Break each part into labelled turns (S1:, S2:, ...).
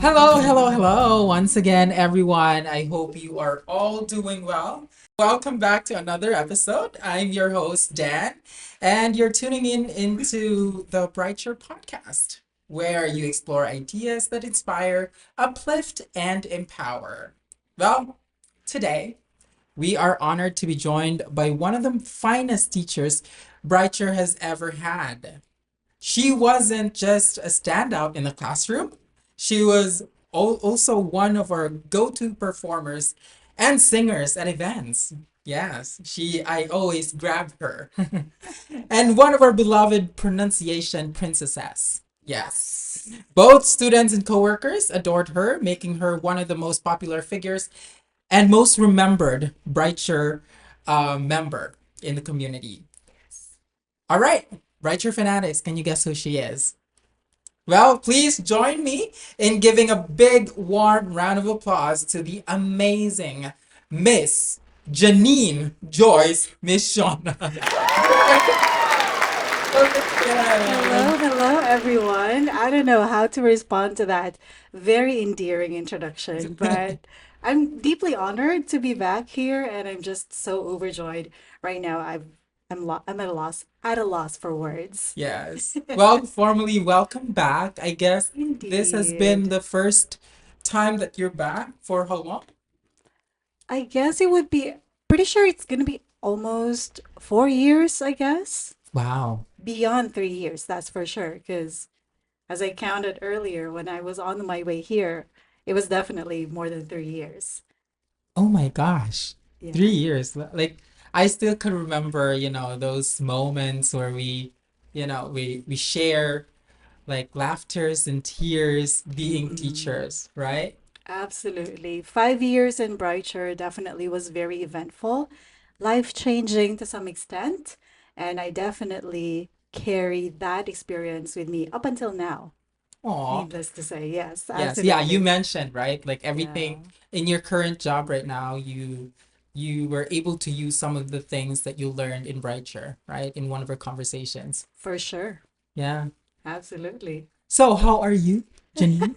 S1: Hello, hello, hello. Once again, everyone. I hope you are all doing well. Welcome back to another episode. I'm your host, Dan, and you're tuning in into the Brighture podcast, where you explore ideas that inspire, uplift, and empower. Well, today we are honored to be joined by one of the finest teachers Brighture has ever had. She wasn't just a standout in the classroom, she was also one of our go-to performers and singers at events. Yes, I always grab her. And one of our beloved pronunciation princesses. Yes. Both students and coworkers adored her, making her one of the most popular figures and most remembered Brighture member in the community. All right, Brighture fanatics, can you guess who she is? Well, please join me in giving a big, warm round of applause to the amazing Miss Janine Joyce Miss Shauna.
S2: Hello, hello, everyone. I don't know how to respond to that very endearing introduction, but I'm deeply honored to be back here, and I'm just so overjoyed right now. I'm at a loss for words.
S1: Yes. Well, formally welcome back. I guess this has been
S2: Indeed.
S1: the first time that you're back for how long?
S2: I guess it would be pretty sure it's gonna be almost 4 years, I guess.
S1: Wow.
S2: Beyond 3 years, that's for sure, because as I counted earlier, when I was on my way here, it was definitely more than 3 years.
S1: Oh my gosh.
S2: Yeah.
S1: 3 years. Like I still can remember, those moments where we share like laughters and tears being
S2: Mm-mm.
S1: teachers, right?
S2: Absolutely. 5 years in Brighture definitely was very eventful, life-changing to some extent, and I definitely carry that experience with me up until now.
S1: Aw.
S2: Needless to say, yes,
S1: Yes, yeah, you
S2: absolutely.
S1: mentioned, right? Like
S2: Yeah,
S1: everything in your current job right now, you were able to use some of the things that you learned in Brighture, right? In one of our conversations.
S2: for sure.
S1: Yeah.
S2: Absolutely.
S1: So how are you, Janine?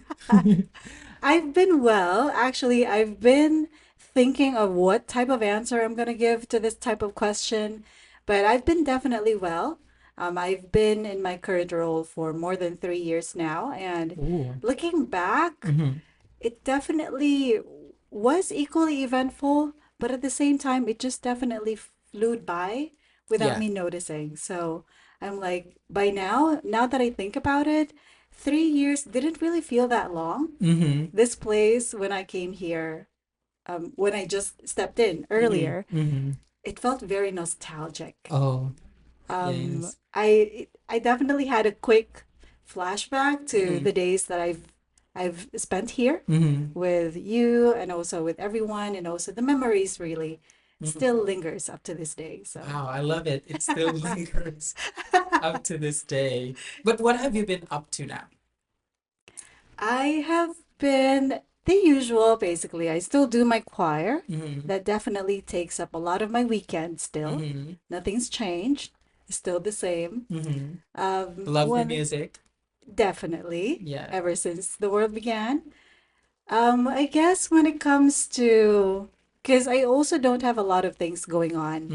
S2: I've been well. Actually, I've been thinking of what type of answer I'm going to give to this type of question, but I've been definitely well. I've been in my current role for more than 3 years now, and
S1: Ooh.
S2: looking back,
S1: Mm-hmm.
S2: it definitely was equally eventful, but at the same time, it just definitely flew by without
S1: Yeah.
S2: me noticing. So I'm like, by now that I think about it, 3 years didn't really feel that long.
S1: Mm-hmm.
S2: This place, when I came here, when I just stepped in earlier,
S1: Mm-hmm. Mm-hmm.
S2: it felt very nostalgic.
S1: Oh, yes.
S2: I definitely had a quick flashback to
S1: Mm-hmm.
S2: the days that I've spent here
S1: Mm-hmm.
S2: with you and also with everyone, and also the memories really
S1: Mm-hmm.
S2: still lingers up to this day. So
S1: Wow, I love it. It still lingers up to this day. But what have you been up to now?
S2: I have been the usual, basically. I still do my choir.
S1: Mm-hmm.
S2: That definitely takes up a lot of my weekend still.
S1: Mm-hmm.
S2: Nothing's changed. It's still the same.
S1: Mm-hmm. Love the
S2: When
S1: music.
S2: definitely
S1: Yeah.
S2: ever since the world began. I guess when it comes to, because I also don't have a lot of things going on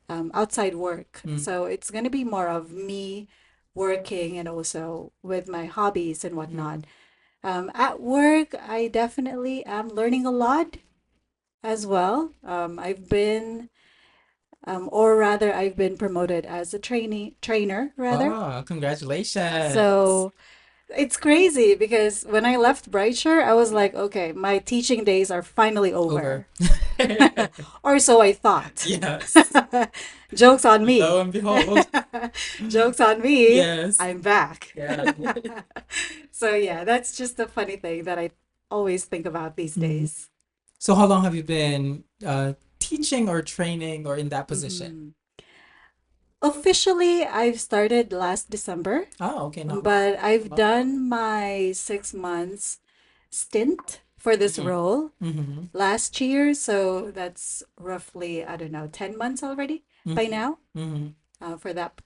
S1: Mm-hmm.
S2: outside work. So it's going to be more of me working and also with my hobbies and
S1: Mm-hmm.
S2: whatnot. At work, I definitely am learning a lot as well. Or rather, I've been promoted as a trainer, rather.
S1: Oh, congratulations.
S2: So it's crazy because when I left Brighture, I was like, okay, my teaching days are finally
S1: Over.
S2: over. Or so I thought.
S1: Yes.
S2: Joke's on
S1: Lo
S2: me.
S1: and behold.
S2: Joke's on me.
S1: Yes.
S2: I'm back.
S1: Yeah.
S2: So yeah, that's just a funny thing that I always think about these
S1: Mhm.
S2: days.
S1: So how long have you been teaching or training or in that position?
S2: Mhm. Officially, I've started last December,
S1: Oh, okay, not long.
S2: but I've
S1: Not long.
S2: done my 6 months stint for this
S1: Mm-hmm.
S2: role
S1: Mm-hmm.
S2: last year. So that's roughly, I don't know, 10 months already by
S1: Mm-hmm.
S2: now
S1: Mm-hmm.
S2: for that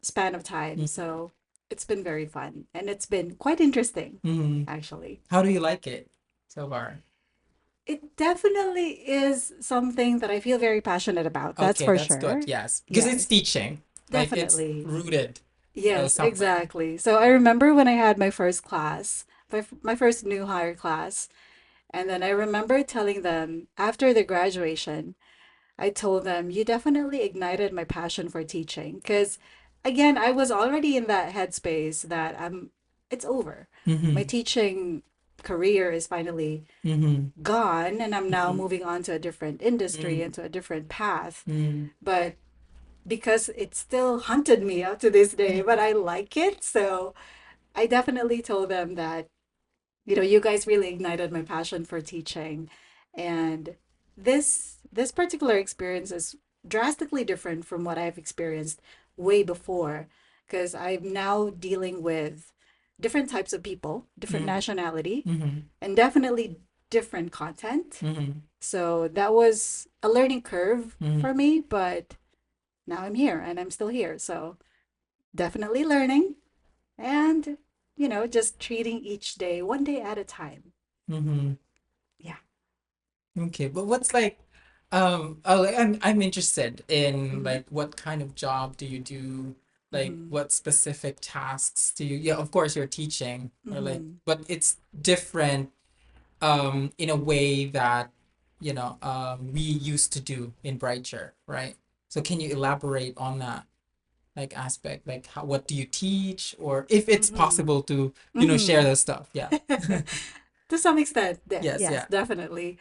S2: span of time.
S1: Mm-hmm.
S2: So it's been very fun and it's been quite interesting,
S1: Mm-hmm.
S2: actually.
S1: How do you like it so far?
S2: It definitely is something that I feel very passionate about. That's
S1: Okay,
S2: for
S1: that's good.
S2: sure.
S1: Yes, because it's
S2: Yes,
S1: teaching. Like it's
S2: definitely.
S1: rooted
S2: Yes,
S1: somewhere.
S2: exactly. So I remember when I had my first class, my first new hire class, and then I remember telling them after the graduation, I told them, you definitely ignited my passion for teaching. Because again, I was already in that headspace that it's over. My
S1: Mm-hmm.
S2: teaching career is finally
S1: Mm-hmm.
S2: gone, and I'm now
S1: Mm-hmm.
S2: moving on to a different industry
S1: Mm-hmm.
S2: and to a different path.
S1: Mm-hmm.
S2: But because it still haunted me up to this day, but I like it. So I definitely told them that, you guys really ignited my passion for teaching. And this particular experience is drastically different from what I've experienced way before because I'm now dealing with different types of people, different nationality,
S1: Mm-hmm.
S2: and definitely different content.
S1: Mm-hmm.
S2: So that was a learning curve
S1: Mm-hmm.
S2: for me, but now I'm here and I'm still here. So definitely learning and, just treating each day one day at a time.
S1: Mm-hmm.
S2: Yeah.
S1: Okay, but what's like, like, I'm interested in
S2: Mm-hmm.
S1: like what kind of job do you do? Like
S2: Mm-hmm.
S1: what specific tasks do you? Yeah, of course you're teaching, or like,
S2: Mm-hmm.
S1: but it's different in a way that we used to do in Brighture, right? So can you elaborate on that like aspect? Like how, what do you teach, or if it's
S2: Mm-hmm.
S1: possible to share
S2: Mm-hmm.
S1: the stuff? Yeah.
S2: To some extent,
S1: Yes.
S2: yes,
S1: Yeah.
S2: definitely.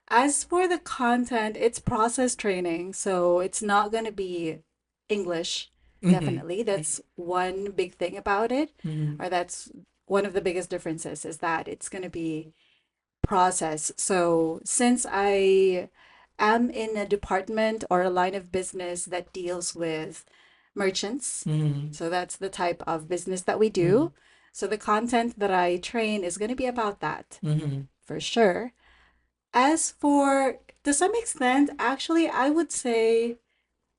S2: As for the content, it's process training, so it's not going to be English,
S1: Mm-hmm.
S2: definitely. That's one big thing about it,
S1: Mm-hmm.
S2: or that's one of the biggest differences is that it's going to be process. So, since I am in a department or a line of business that deals with merchants,
S1: Mm-hmm.
S2: so that's the type of business that we
S1: Mm-hmm.
S2: do. So, the content that I train is going to be about that
S1: Mm-hmm.
S2: for sure. As for, to some extent, actually, I would say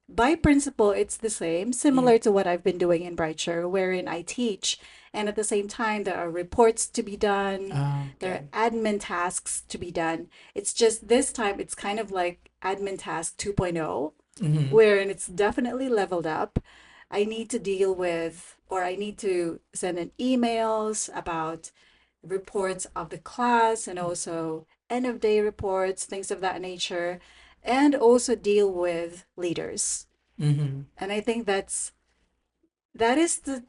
S2: by principle, it's the same,
S1: Mm-hmm.
S2: similar to what I've been doing in Brighture, wherein I teach, and at the same time, there are reports to be done, there
S1: Okay.
S2: are admin tasks to be done. It's just this time, it's kind of like admin task 2.0,
S1: Mm-hmm.
S2: wherein it's definitely leveled up. I need to deal with, or I need to send in emails about reports of the class and also end of day reports, things of that nature, and also deal with leaders.
S1: Mm-hmm.
S2: And I think that is the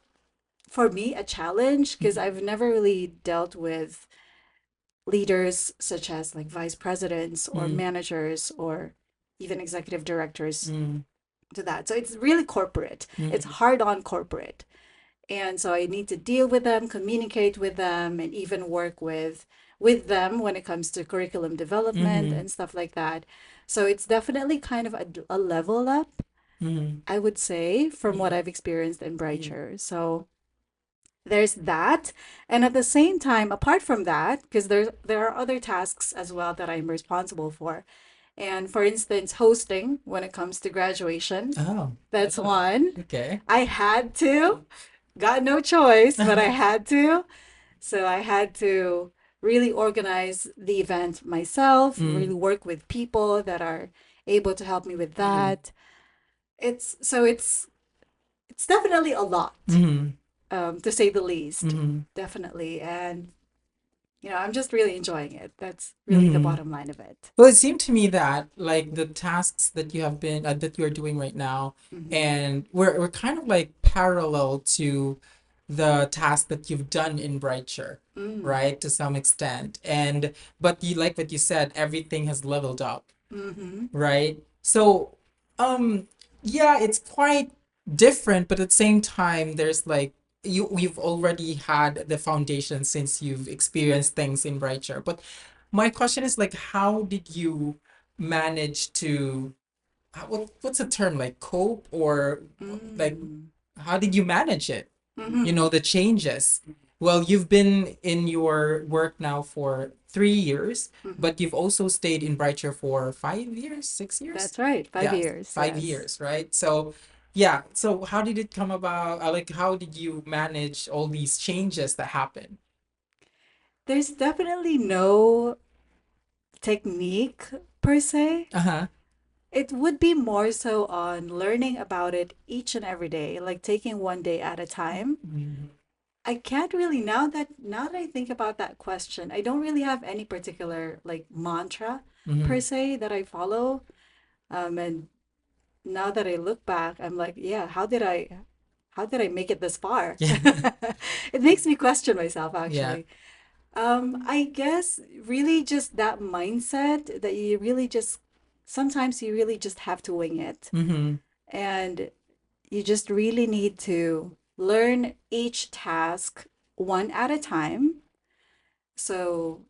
S2: for me a challenge because
S1: Mm-hmm.
S2: I've never really dealt with leaders such as like vice presidents or
S1: Mm-hmm.
S2: managers or even executive directors
S1: Mm-hmm.
S2: to that. So it's really corporate. It's
S1: Mm-hmm.
S2: hard on corporate. And so I need to deal with them, communicate with them, and even work with them when it comes to curriculum development
S1: Mm-hmm.
S2: and stuff like that. So it's definitely kind of a level up,
S1: Mm-hmm.
S2: I would say, from what I've experienced in Brighture. So there's that. And at the same time, apart from that, because there are other tasks as well that I'm responsible for. And for instance, hosting when it comes to graduation,
S1: Oh,
S2: that's one.
S1: okay.
S2: I had to, got no choice, but I had to. So I had to really organize the event myself,
S1: Mm-hmm.
S2: really work with people that are able to help me with that. It's definitely a lot,
S1: Mm-hmm.
S2: to say the least.
S1: Mm-hmm.
S2: Definitely. And I'm just really enjoying it. That's really the
S1: Mm-hmm.
S2: bottom line of it.
S1: Well, it seemed to me that like the tasks that you have been that you are doing right now,
S2: Mm-hmm.
S1: and we're kind of like parallel to the task that you've done in Brighture,
S2: Mm.
S1: right? To some extent. And but you like what you said, everything has leveled up,
S2: Mm-hmm.
S1: right? So, yeah, it's quite different, but at the same time, there's like you've already had the foundation since you've experienced things in Brighture. But my question is like, how did you manage to what's the term like cope or like
S2: Mm.
S1: how did you manage it?
S2: Mm-hmm.
S1: The changes. Well, you've been in your work now for 3 years,
S2: Mm-hmm.
S1: but you've also stayed in Brighter for 5 years, 6 years?
S2: That's right. Five
S1: Yeah,
S2: years.
S1: five
S2: Yes.
S1: years, right? So, Yeah. So how did it come about? Like, how did you manage all these changes that happen?
S2: There's definitely no technique per se.
S1: Uh-huh.
S2: It would be more so on learning about it each and every day, like taking one day at a time.
S1: Mm-hmm.
S2: I can't really now that I think about that question, I don't really have any particular like mantra
S1: Mm-hmm.
S2: per se that I follow. And now that I look back, I'm like, yeah, how did I make it this far?
S1: Yeah.
S2: It makes me question myself
S1: Yeah.
S2: actually. I guess really just that mindset that you really just sometimes you really just have to wing it.
S1: Mm-hmm.
S2: And you just really need to learn each task one at a time. So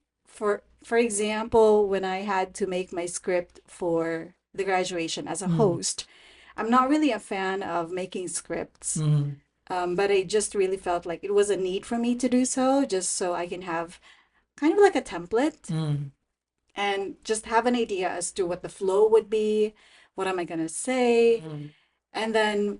S2: for example, when I had to make my script for the graduation as a
S1: Mm-hmm.
S2: host, I'm not really a fan of making scripts.
S1: Mm-hmm.
S2: But I just really felt like it was a need for me to do so, just so I can have kind of like a template
S1: Mm-hmm.
S2: and just have an idea as to what the flow would be, what am I going to say. And then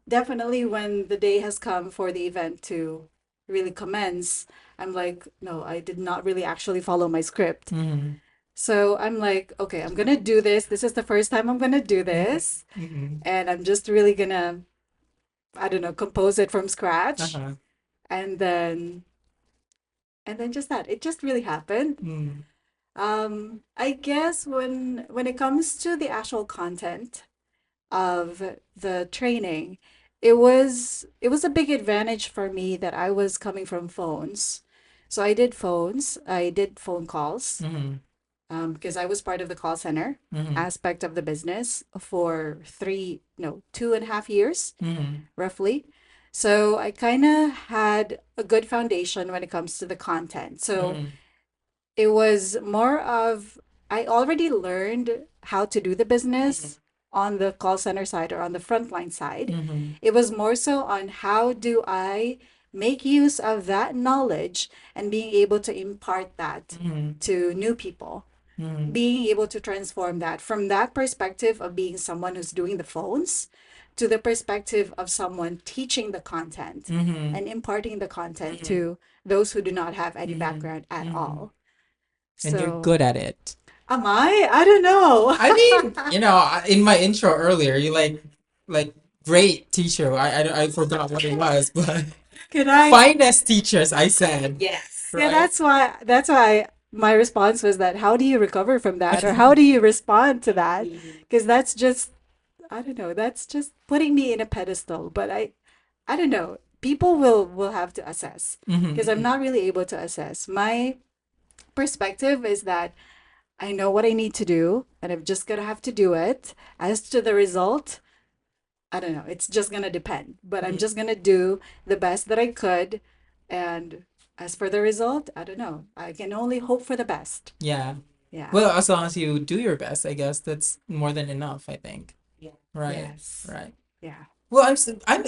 S2: definitely when the day has come for the event to really commence, I'm like, no, I did not really actually follow my script.
S1: Mm-hmm.
S2: So I'm like, okay, I'm going to do this. This is the first time I'm going to do this.
S1: Mm-hmm.
S2: And I'm just really going to, I don't know, compose it from scratch.
S1: Uh-huh.
S2: And then, and then just that. It just really happened.
S1: Mm-hmm.
S2: I guess when it comes to the actual content of the training, it was a big advantage for me that I was coming from phones. So I did phone calls,
S1: Mm-hmm.
S2: because I was part of the call center
S1: Mm-hmm.
S2: aspect of the business for three, no, 2.5 years,
S1: Mm-hmm.
S2: roughly. So I kind of had a good foundation when it comes to the content. So
S1: Mm-hmm.
S2: it was more of I already learned how to do the business on the call center side or on the frontline side.
S1: Mm-hmm.
S2: It was more so on how do I make use of that knowledge and being able to impart that
S1: Mm-hmm.
S2: to new people,
S1: Mm-hmm.
S2: being able to transform that from that perspective of being someone who's doing the phones to the perspective of someone teaching the content
S1: Mm-hmm.
S2: and imparting the content
S1: Mm-hmm.
S2: to those who do not have any
S1: Mm-hmm.
S2: background at
S1: Mm-hmm.
S2: all.
S1: And you're
S2: So,
S1: good at it.
S2: am I? I don't know.
S1: I mean, in my intro earlier, you like great teacher. I forgot what it was, but
S2: Can I?
S1: finest teachers, I said. Yes.
S2: Yeah,
S1: Right?
S2: that's why my response was that how do you recover from that or how do you respond to that? Because that's just I don't know, that's just putting me in a pedestal, but I don't know. People will have to assess because I'm
S1: Mm-hmm.
S2: not really able to assess. My perspective is that I know what I need to do and I'm just gonna have to do it. As to the result, I don't know. It's just gonna depend. But I'm just gonna do the best that I could. And as for the result, I don't know. I can only hope for the best.
S1: Yeah.
S2: Yeah.
S1: Well, as long as you do your best, I guess that's more than enough, I think. Right.
S2: Yes.
S1: Right.
S2: Yeah.
S1: Well, I'm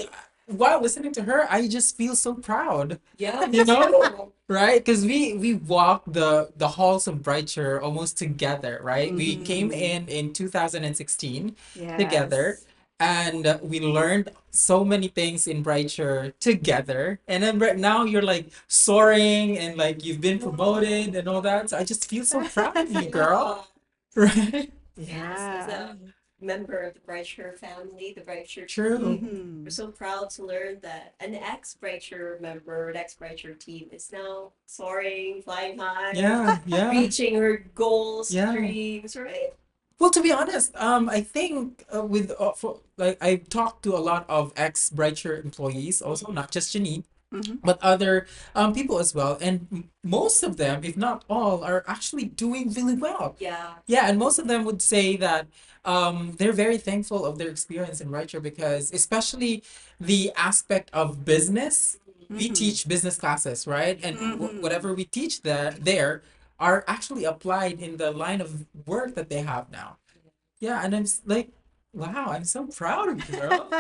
S1: while listening to her, I just feel so proud. Yeah, you know, right? Because we walked the halls of Brighture almost together, right? We came
S2: Mm-hmm.
S1: in 2016 together,
S2: Yes.
S1: and we learned so many things in Brighture together. And then right now you're like soaring and like you've been promoted and all that. So I just feel so proud of you, girl. Right?
S3: Yes, as
S2: Yeah.
S3: a member of the Brighture family, the Brighture
S1: True.
S3: team,
S2: Mm-hmm.
S3: we're so proud to learn that an ex-Brighture member, an ex-Brighture team is now soaring, flying high,
S1: Yeah, yeah,
S3: reaching her goals,
S1: yeah.
S3: dreams, right?
S1: Well, to be honest, I think with like I talked to a lot of ex Brighture employees, also not just Janine,
S2: Mm-hmm.
S1: but other people as well, and most of them, if not all, are actually doing really well.
S3: Yeah.
S1: Yeah, and most of them would say that they're very thankful of their experience in Brighture because, especially the aspect of business, we
S2: Mm-hmm.
S1: teach business classes, right? And
S2: Mm-hmm.
S1: whatever we teach there are actually applied in the line of work that they have now. Yeah, and like, wow, I'm so proud of you, girl.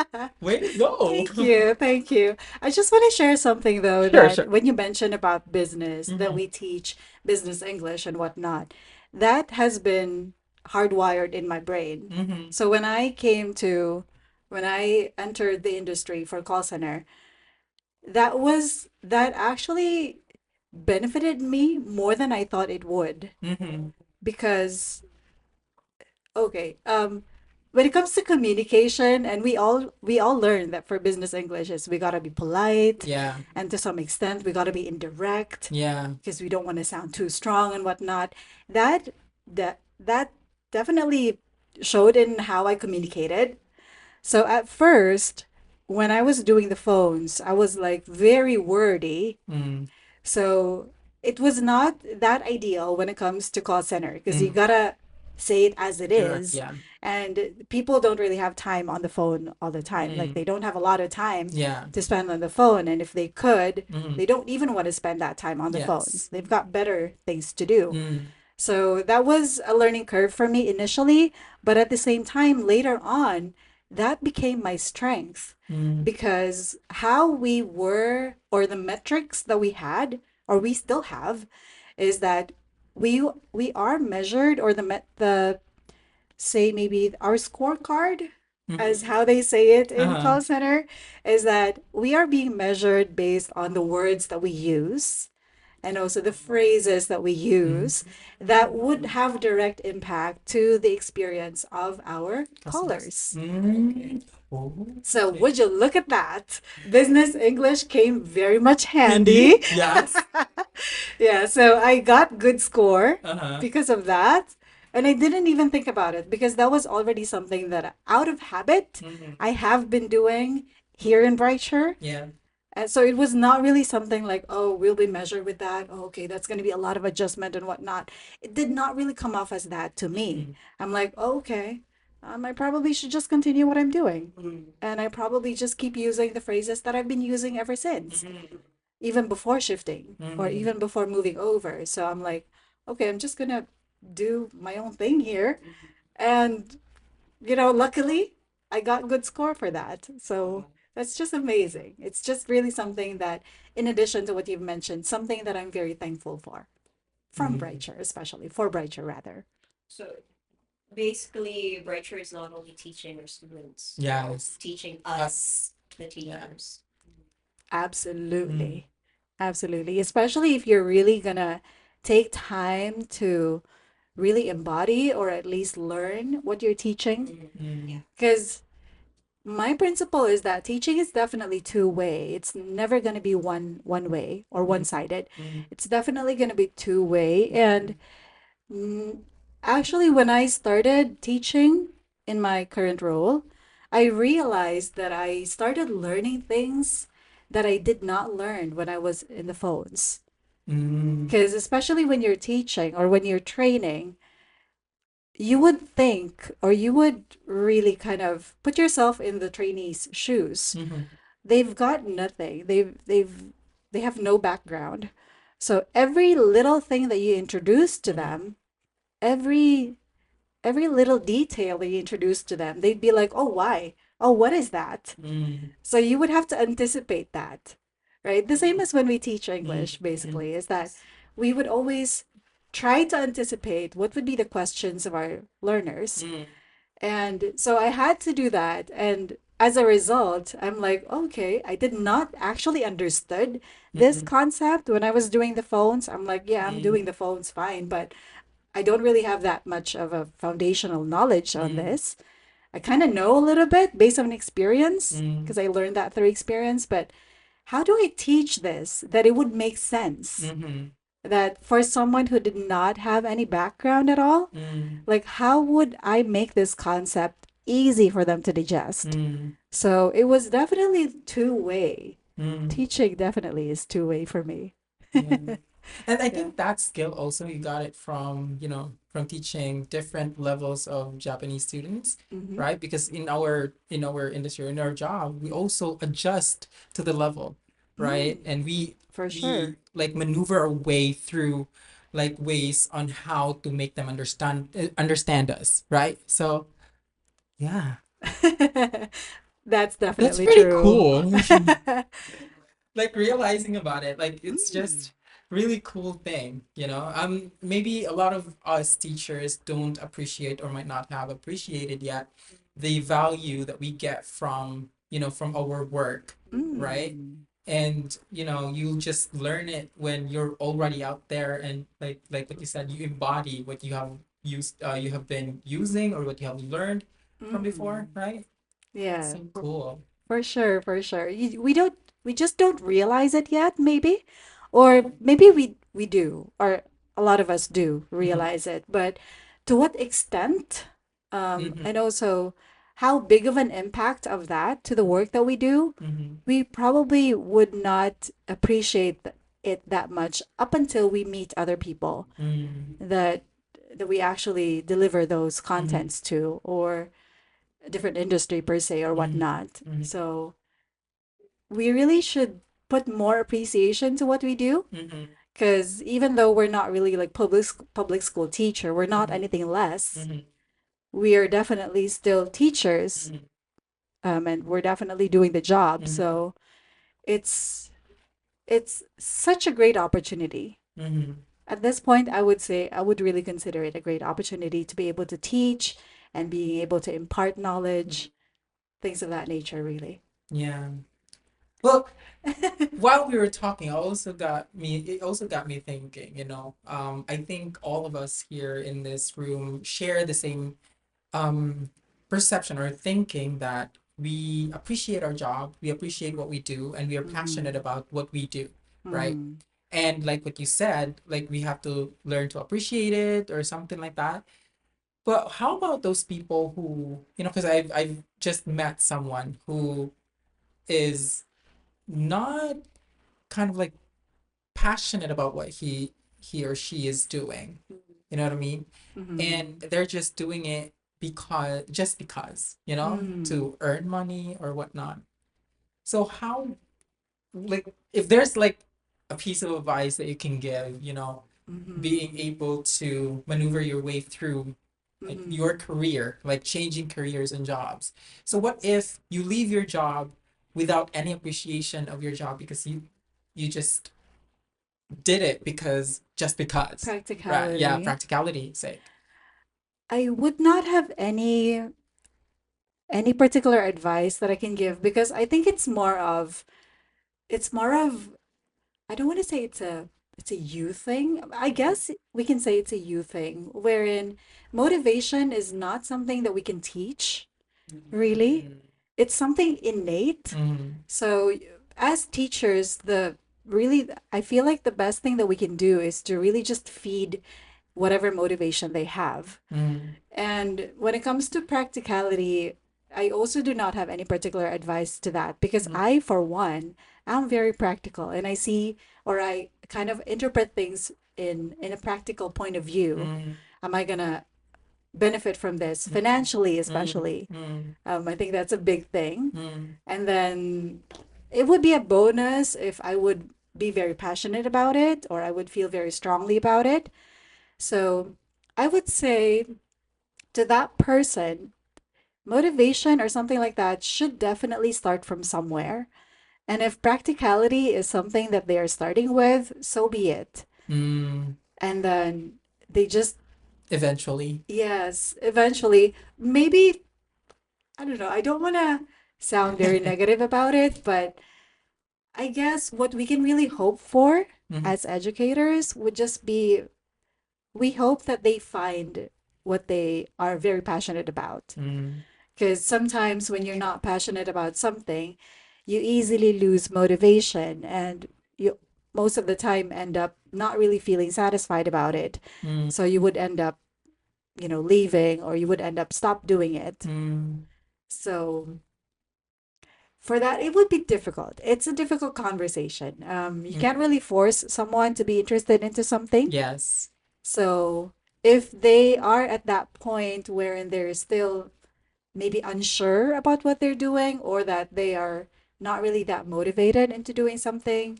S1: Way to go.
S2: Thank you. Thank you. I just want to share something though
S1: Sure,
S2: that
S1: sure.
S2: when you mentioned about business, that
S1: Mm-hmm.
S2: we teach business English and whatnot, that has been hardwired in my brain.
S1: Mm-hmm.
S2: So when I entered the industry for call center, that actually benefited me more than I thought it would.
S1: Mm-hmm.
S2: Because okay, when it comes to communication, and we all learn that for business English is we gotta be polite,
S1: Yeah.
S2: and to some extent we gotta be indirect
S1: Yeah.
S2: because we don't want to sound too strong and whatnot. That definitely showed in how I communicated. So at first, when I was doing the phones, I was like very wordy.
S1: Mm.
S2: So it was not that ideal when it comes to call center because you
S1: Mm.
S2: gotta say it as it
S1: Correct.
S2: is.
S1: Yeah.
S2: And people don't really have time on the phone all the time. Like
S1: Mm.
S2: they don't have a lot of time
S1: Yeah.
S2: to spend on the phone. And if they could,
S1: Mm.
S2: they don't even want to spend that time on the
S1: Yes.
S2: phones. They've got better things to do.
S1: Mm.
S2: So that was a learning curve for me initially, but at the same time, later on, that became my strength
S1: Mm.
S2: because how we were, or the metrics that we had, or we still have, is that we are measured, or the say maybe our scorecard, as
S1: Mm.
S2: how they say it in
S1: Uh-huh.
S2: call center, is that we are being measured based on the words that we use and also the phrases that we
S1: Mm.
S2: use that would have direct impact to the experience of our
S1: Customers.
S2: callers.
S1: Mm. Oh.
S2: So,
S1: Okay.
S2: would you look at that? Business English came very much
S1: Handy.
S2: handy.
S1: Yes.
S2: Yeah, so I got good score
S1: Uh-huh.
S2: because of that. And I didn't even think about it because that was already something that out of habit
S1: Mm-hmm.
S2: I have been doing here in Brighture.
S1: Yeah.
S2: And so it was not really something like, oh, we'll be measured with that. Oh, okay, that's going to be a lot of adjustment and whatnot. It did not really come off as that to me.
S1: Mm-hmm.
S2: I'm like, oh, okay, I probably should just continue what I'm doing.
S1: Mm-hmm.
S2: And I probably just keep using the phrases that I've been using ever since,
S1: Mm-hmm.
S2: even before shifting or
S1: Mm-hmm.
S2: even before moving over. So I'm like, okay, I'm just going to do my own thing here. And luckily I got good score for that. So that's just amazing. It's just really something that, in addition to what you've mentioned, something that I'm very thankful for from
S1: Mm-hmm.
S2: Brighture, especially for Brighture, rather.
S3: So basically, Brighture is not only teaching our students,
S1: Yes.
S3: teaching
S1: Uh,
S3: us, the
S1: yeah.
S3: teachers. Mm.
S2: Absolutely. Absolutely. Especially if you're really gonna take time to really embody or at least learn what you're teaching.
S3: Mm. Yeah.
S2: Because my principle is that teaching is definitely two-way. It's never going to be one way or one-sided.
S1: Mm-hmm.
S2: It's definitely going to be two-way. And actually, when I started teaching in my current role, I realized that I started learning things that I did not learn when I was in the phones.
S1: Mm-hmm.
S2: Because especially when you're teaching or when you're training, you would think, or you would really kind of put yourself in the trainee's shoes.
S1: Mm-hmm.
S2: They've got nothing. They have no background. So every little thing that you introduce to
S1: Mm-hmm.
S2: them, every every little detail that you introduce to them, they'd be like, "Oh, why? Oh, what is that?"
S1: Mm-hmm.
S2: So you would have to anticipate that, right? The same as when we teach English,
S1: Mm-hmm.
S2: basically, is that we would always try to anticipate what would be the questions of our learners.
S1: Mm-hmm.
S2: And so I had to do that. And as a result, I'm like, okay, I did not actually understood this
S1: Mm-hmm.
S2: concept when I was doing the phones. I'm like, yeah, I'm doing
S1: Mm-hmm.
S2: the phones fine, but I don't really have that much of a foundational knowledge on this. I kind of know a little bit based on experience
S1: Mm-hmm.
S2: because I learned that through experience, but how do I teach this that it would make sense?
S1: Mm-hmm.
S2: That for someone who did not have any background at all,
S1: Mm-hmm.
S2: like how would I make this concept easy for them to digest?
S1: Mm-hmm.
S2: So it was definitely two-way.
S1: Mm-hmm.
S2: Teaching definitely is two-way for me.
S1: Yeah. And I
S2: Yeah.
S1: think that skill also you got it from, from teaching different levels of Japanese students,
S2: Mm-hmm.
S1: right? Because in our industry, in our job, we also adjust to the level, right?
S2: Mm,
S1: And we
S2: for
S1: we
S2: sure.
S1: like maneuver our way through like ways on how to make them understand us, right? So, yeah.
S2: That's
S1: That's
S2: definitely
S1: pretty
S2: true.
S1: cool. Like realizing about it, like it's
S2: Mm,
S1: just really cool thing, maybe a lot of us teachers don't appreciate or might not have appreciated yet the value that we get from, from our work, right?
S2: Mm.
S1: And you just learn it when you're already out there, and like what you said, you embody what you have been using, or what you have learned from before,
S2: Mm.
S1: right?
S2: Yeah,
S1: So cool.
S2: for sure, for sure. We just don't realize it yet, maybe, or maybe we do, or a lot of us do
S1: Mm-hmm.
S2: realize it. But to what extent,
S1: Mm-hmm.
S2: and also how big of an impact of that to the work that we do,
S1: Mm-hmm.
S2: we probably would not appreciate it that much up until we meet other people
S1: Mm-hmm.
S2: that we actually deliver those
S1: Mm-hmm.
S2: contents to, or a different industry per se or whatnot.
S1: Mm-hmm.
S2: So we really should put more appreciation to what we do,
S1: Mm-hmm.
S2: because even though we're not really like public school teacher, we're not
S1: Mm-hmm.
S2: anything less.
S1: Mm-hmm.
S2: We are definitely still teachers,
S1: Mm-hmm.
S2: and we're definitely doing the job.
S1: Mm-hmm.
S2: So it's it's such a great opportunity.
S1: Mm-hmm.
S2: At this point, I would say I would really consider it a great opportunity to be able to teach and being able to impart knowledge, things of that nature, really.
S1: Yeah. Well, while we were talking, it also got me thinking, I think all of us here in this room share the same um perception or thinking that we appreciate our job, we appreciate what we do, and we are passionate
S2: Mm-hmm.
S1: about what we do, right?
S2: Mm-hmm.
S1: And like what you said, like we have to learn to appreciate it or something like that. But how about those people who, because I've just met someone who is not kind of like passionate about what he or she is doing. You know what I mean? And
S2: Mm-hmm.
S1: they're just doing it because,
S2: Mm-hmm.
S1: to earn money or whatnot. So how, like, if there's like a piece of advice that you can give, being
S2: Mm-hmm.
S1: able to maneuver your way through like your
S2: Mm-hmm.
S1: career, like changing careers and jobs. So what if you leave your job without any appreciation of your job because you just did it just because, right? Yeah,
S2: Practicality.
S1: practicality sake.
S2: I would not have any particular advice that I can give, because I think it's more of I don't want to say it's a you thing. I guess we can say it's a you thing, wherein motivation is not something that we can teach, really. It's something innate.
S1: Mm-hmm.
S2: So as teachers, the really I feel like the best thing that we can do is to really just feed whatever motivation they have.
S1: Mm-hmm.
S2: And when it comes to practicality, I also do not have any particular advice to that, because I, for one, am very practical, and I see, or I kind of interpret things in a practical point of view.
S1: Mm-hmm.
S2: Am I gonna benefit from this financially, especially?
S1: Mm-hmm.
S2: I think that's a big thing.
S1: Mm-hmm.
S2: And then it would be a bonus if I would be very passionate about it, or I would feel very strongly about it. So I would say to that person, motivation or something like that should definitely start from somewhere. And if practicality is something that they are starting with, so be it.
S1: Mm-hmm.
S2: And then they just,
S1: Eventually.
S2: yes, eventually, maybe, I don't know, I don't want to sound very negative about it, but I guess what we can really hope for
S1: Mm-hmm.
S2: as educators would just be, we hope that they find what they are very passionate about.
S1: Mm-hmm.
S2: Because sometimes when you're not passionate about something, you easily lose motivation, and you most of the time end up not really feeling satisfied about it. So you would end up, leaving, or you would end up stop doing it.
S1: Mm-hmm.
S2: So for that, it would be difficult. It's a difficult conversation. You can't really force someone to be interested into something.
S1: Yes.
S2: So if they are at that point wherein they're still maybe unsure about what they're doing, or that they are not really that motivated into doing something,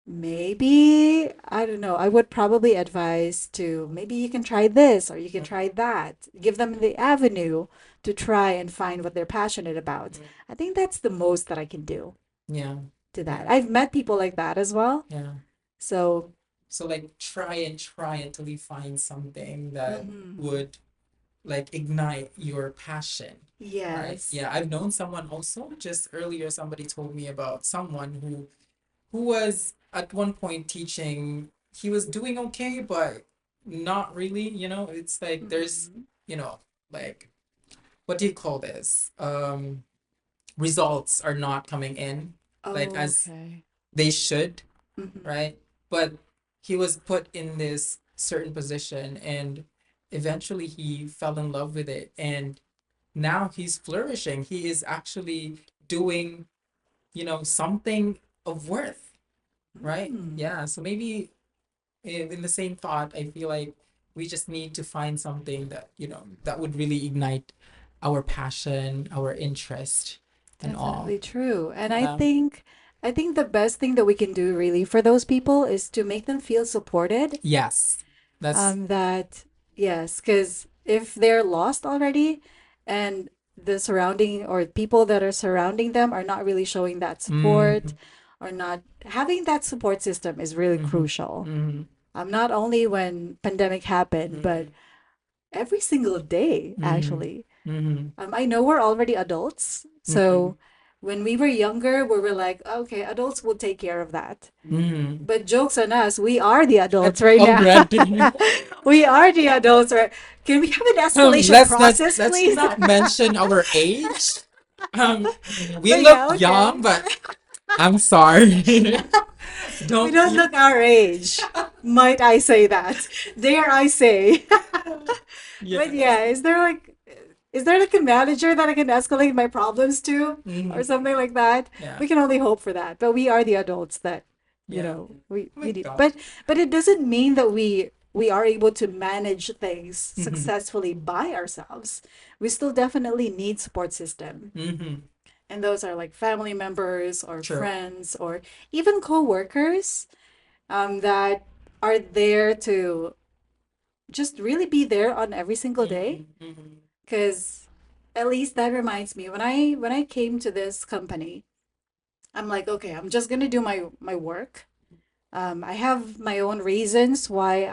S2: maybe, I don't know, I would probably advise to maybe you can try this or you can try that. Give them the avenue to try and find what they're passionate about. I think that's the most that I can do
S1: Yeah.
S2: to
S1: Yeah.
S2: that. I've met people like that as well.
S1: Yeah.
S2: So,
S1: So like try and try until you find something that
S2: mhm.
S1: would like ignite your passion, right?
S2: Yes.
S1: Yeah, I've known someone also. Just earlier, somebody told me about someone who was at one point teaching. He was doing okay, but not really. It's like there's,
S2: Mhm.
S1: you know, like what do you call this? Results are not coming in like as
S2: Okay.
S1: they should,
S2: Mhm.
S1: right? But he was put in this certain position and eventually he fell in love with it and now he's flourishing. He is actually doing, something of worth, right?
S2: Mm.
S1: Yeah. So maybe in the same thought, I feel like we just need to find something that, that would really ignite our passion, our interest, and all.
S2: Definitely true. And I
S1: Yeah.
S2: think I think the best thing that we can do really for those people is to make them feel supported.
S1: Yes. That's.
S2: That yes, because if they're lost already and the surrounding or people that are surrounding them are not really showing that support
S1: Mm-hmm.
S2: or not having that support system is really
S1: Mm-hmm.
S2: crucial.
S1: Mm-hmm.
S2: Not only when pandemic happened, but every single day,
S1: Mm-hmm.
S2: actually.
S1: Mm-hmm.
S2: I know we're already adults,
S1: Mm-hmm.
S2: so when we were younger, we were like, okay, adults will take care of that.
S1: Mm-hmm.
S2: But jokes on us, we are the adults right now.
S1: Already.
S2: We are the adults, right? Can we have an escalation
S1: let's not
S2: process,
S1: let's
S2: please?
S1: not mention our age. Um, we
S2: But
S1: look
S2: yeah,
S1: young,
S2: okay.
S1: but I'm sorry.
S2: We
S1: Don't
S2: don't
S1: you?
S2: look our age. Might I say that? Dare I say? But
S1: Yes.
S2: yeah, is there like a manager that I can escalate my problems to or
S1: Mhm.
S2: something like that?
S1: Yeah.
S2: We can only hope for that. But we are the adults that,
S1: Yeah. Oh my
S2: we need.
S1: God.
S2: But it doesn't mean that we are able to manage things
S1: Mm-hmm.
S2: successfully by ourselves. We still definitely need support system.
S1: Mm-hmm.
S2: And those are like family members or
S1: True.
S2: friends or even coworkers that are there to just really be there on every single day.
S1: Mm-hmm. Mm-hmm.
S2: Because at least that reminds me when I came to this company, I'm like, okay, I'm just gonna do my work. I have my own reasons why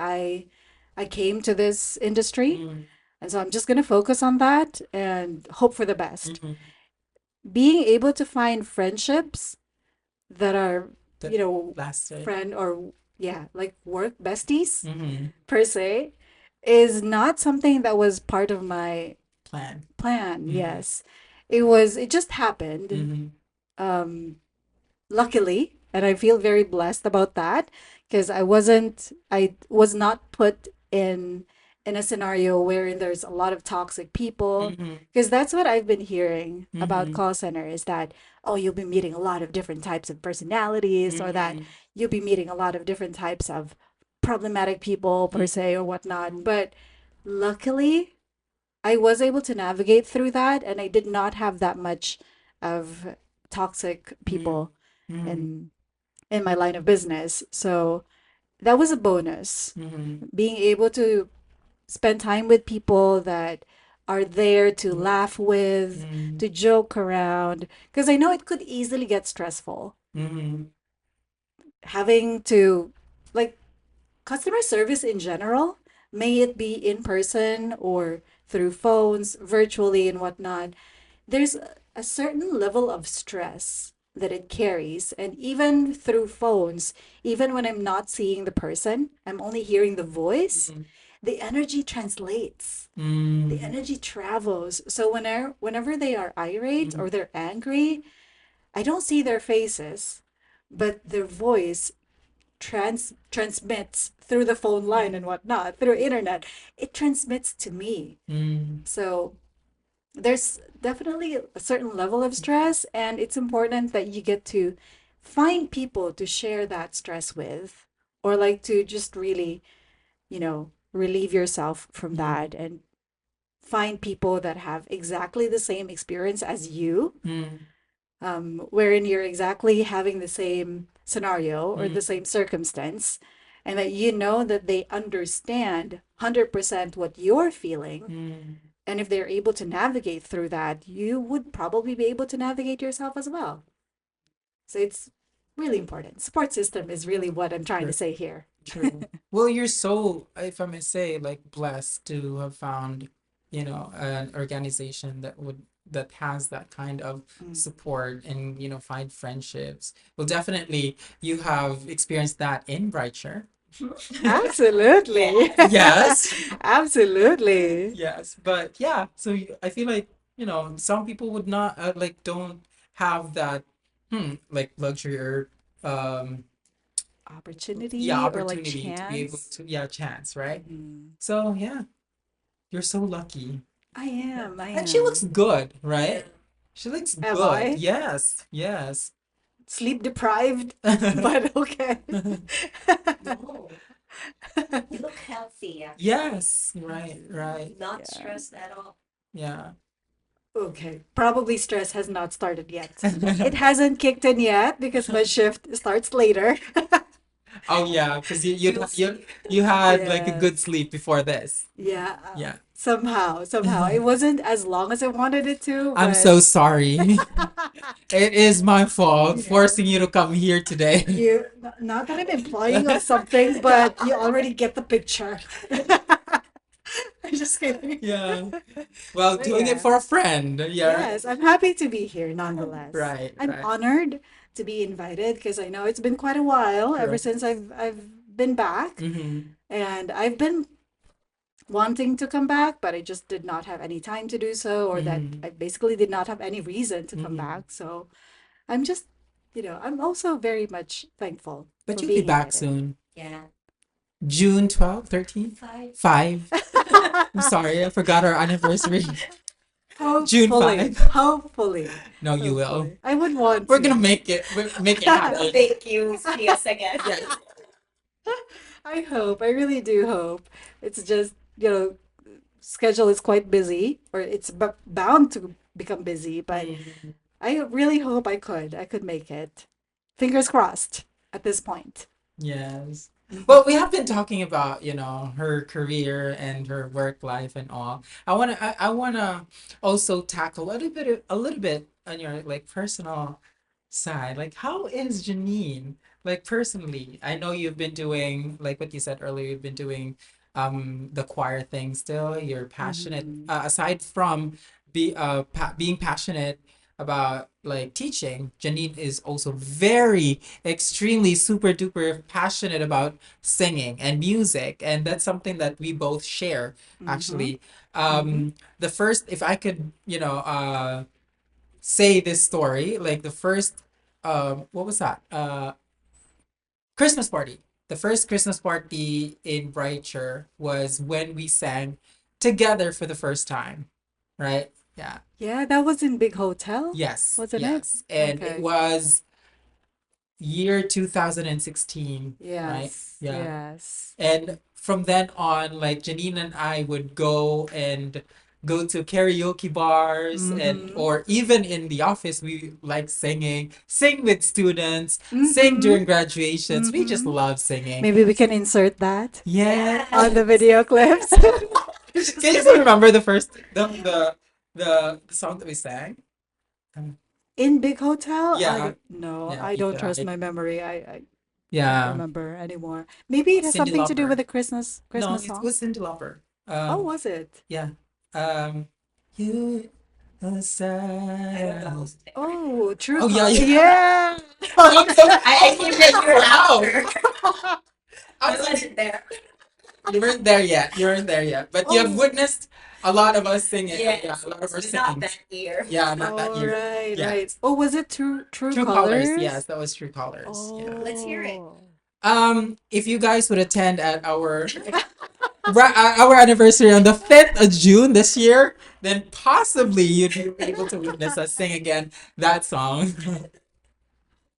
S2: I came to this industry,
S1: Mm-hmm.
S2: and so I'm just gonna focus on that and hope for the best.
S1: Mm-hmm.
S2: Being able to find friendships that are,
S1: That lasted.
S2: friend or yeah, like work besties
S1: Mm-hmm.
S2: per se, is not something that was part of my
S1: Plan.
S2: plan.
S1: Mm-hmm.
S2: Yes, it just happened.
S1: Mm-hmm.
S2: Um, luckily, and I feel very blessed about that because I was not put in a scenario wherein there's a lot of toxic people,
S1: Mm-hmm.
S2: because that's what I've been hearing about
S1: Mm-hmm.
S2: call center is that, oh, you'll be meeting a lot of different types of personalities, or that
S1: Mm-hmm.
S2: you'll be meeting a lot of different types of problematic people per se or whatnot. But luckily I was able to navigate through that, and I did not have that much of toxic
S1: Mm-hmm.
S2: people
S1: Mm-hmm.
S2: in in my line of business. So that was a bonus.
S1: Mm-hmm.
S2: Being able to spend time with people that are there to laugh with,
S1: Mm-hmm.
S2: to joke around, because I know it could easily get stressful
S1: Mm-hmm.
S2: having to, like, customer service in general, may it be in person or through phones, virtually, and whatnot, there's a certain level of stress that it carries. And even through phones, even when I'm not seeing the person, I'm only hearing the voice, the energy translates. The
S1: Mm-hmm.
S2: energy travels. So whenever they are irate or they're angry, I don't see their faces, but their voice transmits through the phone line and whatnot, through internet. It transmits to me.
S1: Mm-hmm.
S2: So there's definitely a certain level of stress, and it's important that you get to find people to share that stress with, or like to just really, relieve yourself from
S1: Mm-hmm.
S2: that, and find people that have exactly the same experience as you,
S1: Mm-hmm.
S2: wherein you're exactly having the same scenario or the
S1: Mm-hmm.
S2: same circumstance, and that you know that they understand 100% what you're feeling.
S1: Mm-hmm.
S2: And if they're able to navigate through that, you would probably be able to navigate yourself as well. So it's really important. Support system is really what I'm trying to
S1: True.
S2: say here.
S1: True. Well, you're so, if I may say, like blessed to have found an organization that has that kind of
S2: Mm.
S1: support and find friendships. Well, definitely you have experienced that in Brighture.
S2: Absolutely.
S1: Yes.
S2: Absolutely.
S1: Yes, but yeah, so I feel like, some people would not like don't have that like luxury or um yeah,
S2: Opportunity or like
S1: opportunity to be able
S2: chance.
S1: to, yeah, chance, right?
S2: Mhm.
S1: So yeah, you're so lucky.
S2: I am. I
S1: And she looks
S2: am.
S1: good, right? She looks
S2: Am
S1: good.
S2: I?
S1: Yes, yes.
S2: Sleep deprived, but okay.
S3: No, you look healthy actually.
S1: Yes, right, right.
S3: Not
S2: Yeah.
S3: stressed at all.
S1: Yeah.
S2: Okay. Probably stress has not started yet. It hasn't kicked in yet because my shift starts later.
S1: Oh yeah, because
S3: You'll see.
S1: you had like a good
S2: Yes.
S1: sleep before this.
S2: Yeah.
S1: Yeah.
S2: Somehow. It wasn't as long as I wanted it to,
S1: I'm
S2: but
S1: so sorry. It is my fault
S2: you know,
S1: forcing you to come here today.
S2: not that I'm implying of something, but you already get the picture. I'm just kidding.
S1: Yeah. Well,
S2: But
S1: doing it
S2: yeah.
S1: for a friend. Yeah.
S2: Yes, I'm happy to be here nonetheless.
S1: Right,
S2: I'm
S1: right.
S2: honored to be invited because I know it's been quite a while ever
S1: Correct.
S2: since I've been back,
S1: Mm-hmm.
S2: and I've been wanting to come back, but I just did not have any time to do so, or that
S1: Mm-hmm.
S2: I basically did not have any reason to come
S1: Mm-hmm.
S2: back. So I'm just, I'm also very much thankful
S1: But
S2: for
S1: you'll be
S2: being
S1: back
S2: invited.
S1: soon.
S3: Yeah.
S1: June 12th, 13th?
S3: Five.
S1: 5. I'm sorry, I forgot our anniversary. June
S2: Hopefully,
S1: 5.
S2: hopefully,
S1: No, you will.
S2: hopefully. I would want
S1: We're gonna
S2: to.
S1: make it. Make it happen.
S3: Thank you. See us again.
S1: Yeah.
S2: I hope. I really do hope. It's just, schedule is quite busy, or it's bound to become busy, but
S1: Mm.
S2: I really hope I could make it. Fingers crossed at this point.
S1: Yes. Well, we have been talking about, her career and her work life and all. I wanna also tackle a little bit on your like personal side. Like how is Janine? Like personally, I know you've been doing like what you said earlier, you've been doing the choir thing still. You're passionate
S2: Hmm.
S1: aside from being passionate about like teaching. Janine is also very extremely super duper passionate about singing and music, and that's something that we both share
S2: Hmm.
S1: actually.
S2: Hmm.
S1: The first, if I could, say this story, like the first, what was that? Christmas party. The first Christmas party in Brighture was when we sang together for the first time, right? Yeah.
S2: Yeah, that was in Big Hotel,
S1: Yes,
S2: wasn't it?
S1: yes. And it
S2: Okay.
S1: was year 2016, right?
S2: Yes,
S1: Yeah.
S2: yes.
S1: And from then on, like Janine and I would go to karaoke bars and
S2: Mm-hmm.
S1: or even in the office we like singing, sing with students, sing
S2: Mm-hmm.
S1: during graduations. We just
S2: Mm-hmm.
S1: love singing.
S2: Maybe we can insert that
S1: Yeah.
S2: on the
S3: Yes.
S2: video clips.
S1: Can
S2: Just
S1: you still
S2: kidding.
S1: remember the song that we sang? Um,
S2: In Big Hotel? I
S1: Yeah,
S2: don't know.
S1: yeah,
S2: I
S1: you
S2: don't trust
S1: died.
S2: my memory. I don't
S1: Yeah.
S2: remember anymore. Maybe it has
S1: Cindy
S2: something to do with
S1: Lauper.
S2: the Christmas
S1: No,
S2: Christmas
S1: it
S2: song.
S1: was Cindy Lauper.
S2: Oh, was it?
S1: Yeah. Um, you
S3: I don't know.
S1: aside.
S2: Oh, True
S1: Oh yeah,
S2: Color.
S1: yeah.
S2: Yeah.
S1: I'm so
S3: I think that you were
S1: proud.
S3: after.
S1: I'm
S3: I
S1: so,
S3: wasn't there.
S1: you weren't there yet. You weren't there yet. But you have
S2: Oh,
S1: witnessed a lot of us singing. Yeah,
S3: Yes,
S1: a lot of our
S3: yes, but not
S1: singing.
S3: that year.
S1: Yeah, not that
S2: all
S1: year.
S2: right,
S1: Yeah.
S2: right. Oh, was it True
S1: True Colors. Yes,
S2: Colors?
S1: that was True Colors. Yeah.
S3: Let's hear it.
S2: Oh.
S1: If you guys would attend at our anniversary on the 5th of June this year, then possibly you'd be able to witness us sing again that song.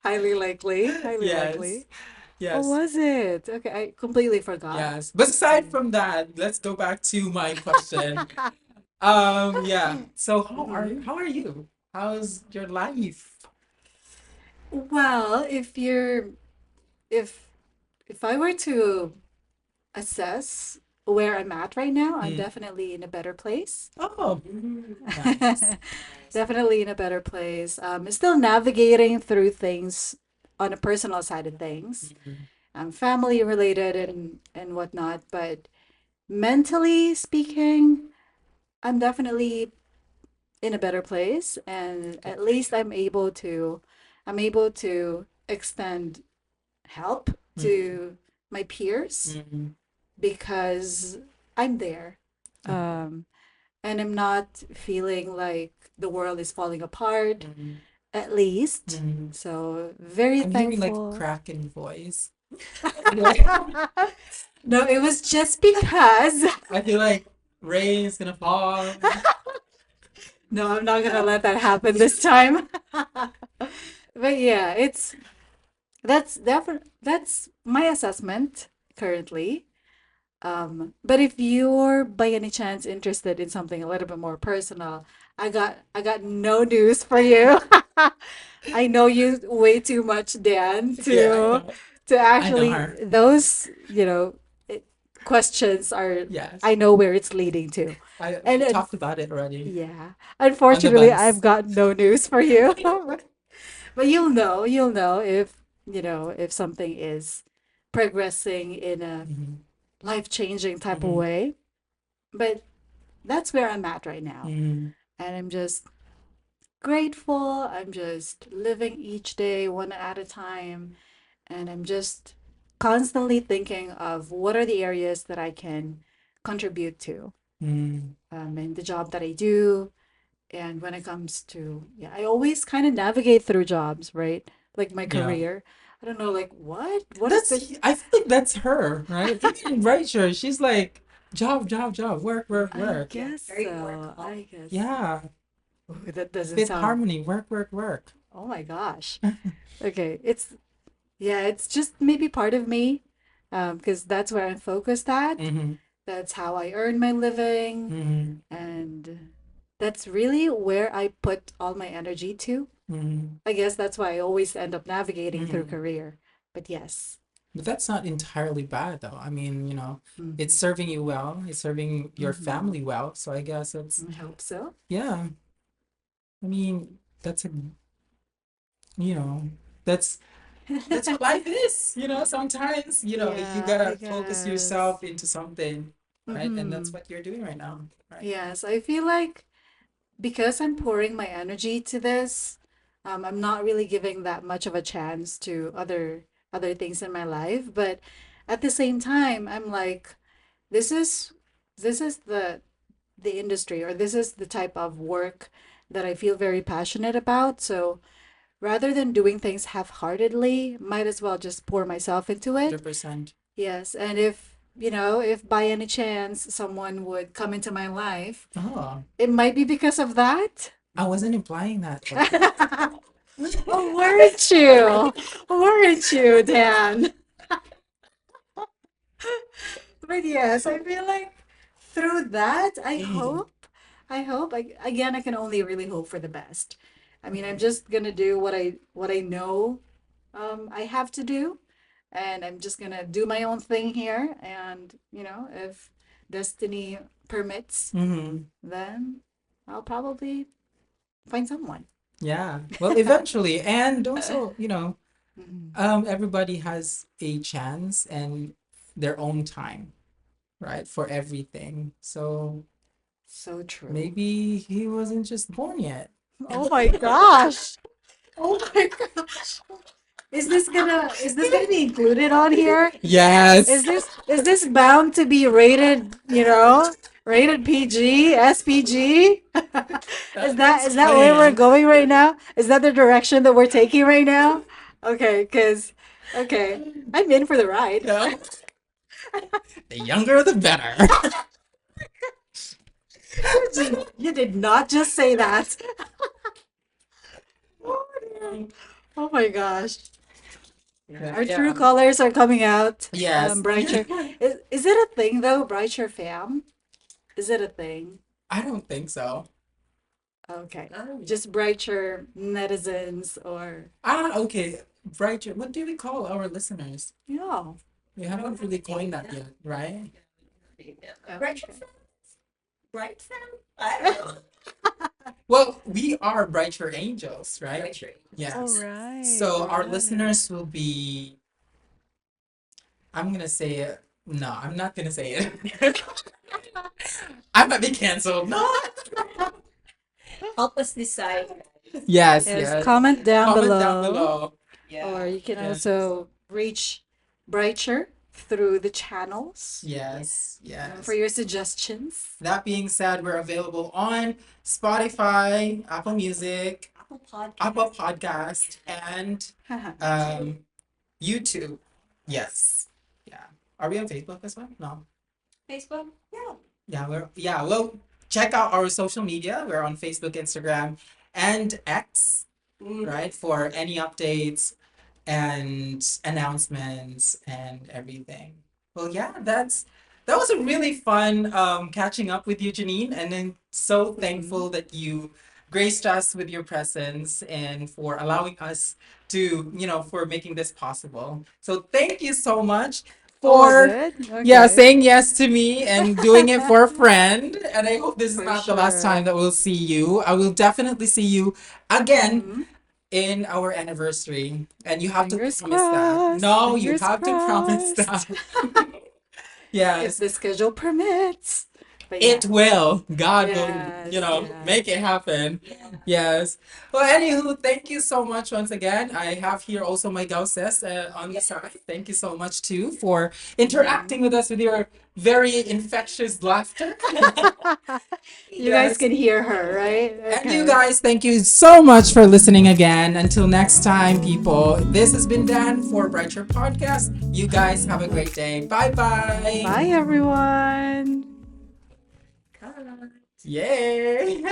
S2: Highly likely. Highly
S1: Yes.
S2: likely. Oh,
S1: Yes.
S2: was it? Okay, I completely forgot.
S1: Yes. But aside from that, let's go back to my question. Yeah. So
S2: Mhm.
S1: how are you? How's your life?
S2: Well, if if I were to assess where I'm at right now, I'm
S1: Mm.
S2: definitely in a better place.
S1: Oh,
S3: Mm,
S1: nice.
S3: nice.
S2: Definitely in a better place. Still navigating through things on a personal side of things,
S1: Mhm.
S2: family related and whatnot. But mentally speaking, I'm definitely in a better place, and
S1: Good
S2: at
S1: for
S2: least
S1: you.
S2: I'm able to extend help
S1: Mm-hmm.
S2: to my peers
S1: Mm-hmm.
S2: because I'm there.
S1: Okay.
S2: Um, and I'm not feeling like the world is falling apart,
S1: Mm-hmm.
S2: at least.
S1: Mm-hmm.
S2: So, very
S1: I'm hearing like
S2: thankful.
S1: crack in voice.
S2: No, it was just because.
S1: I feel like rain is gonna fall.
S2: No, I'm not gonna let that happen this time. But yeah, that's my assessment currently. But if you're by any chance interested in something a little bit more personal, I got no news for you. I know you way too much, Dan,
S1: Yeah, I
S2: to
S1: know. I know
S2: actually
S1: her.
S2: those, it, questions are
S1: Yes.
S2: I know where it's leading to.
S1: I
S2: And
S1: we talked about it already
S2: yeah,
S1: on the
S2: unfortunately, I've
S1: bus.
S2: got no news for you. But you'll know if something is progressing in a
S1: Mm-hmm.
S2: life-changing type of
S1: Mm-hmm.
S2: way. But that's where I'm at right now.
S1: Mm-hmm.
S2: And I'm just grateful. I'm just living each day one at a time. And I'm just constantly thinking of what are the areas that I can contribute to,
S1: Mm-hmm.
S2: in the job that I do. And when it comes to, yeah, I always kind of navigate through jobs, right? Like my
S1: Yeah.
S2: career. I don't know, like, what is
S1: That's
S2: the,
S1: I feel like that's her, right? Even in Brighture, she's like job, job, job, work, work,
S2: I
S1: work.
S3: Yeah,
S2: guess
S3: very
S2: so.
S3: workaholic.
S2: I guess.
S1: Yeah.
S2: Ooh, that doesn't
S1: Fifth
S2: sound,
S1: Harmony, work, work, work.
S2: oh my gosh. Okay. Yeah, it's just maybe part of me, because that's where I'm focused at.
S1: Mm-hmm.
S2: That's how I earn my living.
S1: Mm-hmm.
S2: And that's really where I put all my energy to.
S1: Mm-hmm.
S2: I guess that's why I always end up navigating through
S1: Mm-hmm.
S2: career. But yes.
S1: But that's not entirely bad though. I mean, it's
S2: Mm-hmm.
S1: serving you well, it's serving your
S2: Mm-hmm.
S1: family well. So I guess it's
S2: I hope so.
S1: yeah. I mean, that's a you know, that's that's what life is. Sometimes, you
S2: Yeah, I
S1: gotta focus
S2: guess.
S1: yourself into something, right? And that's
S2: Mm-hmm.
S1: what you're doing right now, right?
S2: Yes, I feel like because I'm pouring my energy to this, I'm not really giving that much of a chance to other things in my life. But at the same time, I'm like, this is this is the industry, or this is the type of work that I feel very passionate about. So rather than doing things half-heartedly, might as well just pour myself into it.
S1: 100%.
S2: Yes, and if by any chance someone would come into my life,
S1: Oh,
S2: it might be because of that.
S1: I wasn't implying that. Okay.
S2: Oh, weren't you? Weren't you, Dan? But yes, I feel like through that, I hope, again, I can only really hope for the best. I mean, I'm just gonna do what I know, I have to do, and I'm just gonna do my own thing here. And if destiny permits,
S1: Mm-hmm.
S2: then I'll probably find someone.
S1: Yeah. Well, eventually, and also,
S2: Mhm.
S1: everybody has a chance and their own time, right, for everything. So
S2: So true.
S1: maybe he wasn't just born yet.
S2: Oh my gosh. Oh my gosh. Is this gonna be included on here? Is
S1: Yes.
S2: this bound to be rated, rated PG, SPG? Is that
S1: That's
S2: is that where we're
S1: funny.
S2: going right now? Is that the direction that we're taking right now? Okay, okay, I'm in for the ride.
S1: Yeah. The younger, the better.
S2: You did not just say that. Oh my gosh. Our true
S1: Yeah.
S2: colors are coming out.
S1: Yes.
S2: Brighter. Is it a thing though, Brighter fam? Is it a thing?
S1: I don't think so.
S2: Okay.
S3: Oh,
S2: Just Brighter netizens or
S1: Okay. Brighter. What do we call our listeners?
S2: yeah.
S1: We haven't really coined that yet, right?
S3: Bright
S2: Okay.
S3: Bright fan? I don't know.
S1: Well, we are Brighter Angels, right?
S3: Bright Tree.
S2: All
S1: Yes.
S2: right.
S1: So our
S2: Right.
S1: listeners will be, I'm gonna say No, I'm not gonna say it. I might be canceled. No.
S3: Help us decide.
S1: Yes,
S2: Yes,
S1: yes.
S2: comment down
S1: Comment down
S2: below,
S1: below.
S2: or
S3: Yeah.
S2: you can
S1: Yes.
S2: also reach Brighture through the channels
S1: Yes,
S2: for
S1: yes.
S2: your suggestions.
S1: That being said, we're available on Spotify, Apple Music,
S3: Apple Podcast.
S1: Apple Podcast, and um, YouTube. Yes. Yeah. Are we on Facebook as well? No.
S3: Facebook. Yeah.
S1: Well, check out our social media. We're on Facebook, Instagram, and X,
S3: Mm.
S1: right? For any updates and announcements and everything. Well, yeah, that was a really fun catching up with you, Janine, and then so thankful that you graced us with your presence and for allowing us to, for making this possible. So thank you so much
S2: All
S1: for
S2: good.
S1: yeah,
S2: Okay.
S1: saying yes to me and doing it for a friend. And I hope this is
S2: For
S1: not the last time
S2: sure.
S1: that we'll see you. I will definitely see you again
S2: Mhm.
S1: in our anniversary. And you have to
S2: Fingers
S1: promise that.
S2: crossed.
S1: No, you
S2: Fingers
S1: have to promise that.
S2: crossed. If
S1: Yes,
S2: the schedule permits. But
S1: it
S2: yeah.
S1: will. God will,
S2: Yes,
S1: make
S2: yes.
S1: it happen.
S3: Yeah.
S1: Yes. Well, anywho, thank you so much once again. I have here also my gauses on the
S3: Yes.
S1: side. Thank you so much too for
S2: Mhm.
S1: interacting with us with your very infectious laughter.
S2: You guys
S1: Yes.
S2: can hear her, right?
S1: And you
S2: Okay.
S1: guys, thank you so much for listening again. Until next time, people, this has been Dan for Brighture Podcast. You guys have a great day. Bye bye.
S2: Bye, everyone.
S3: Cut.
S1: Yay.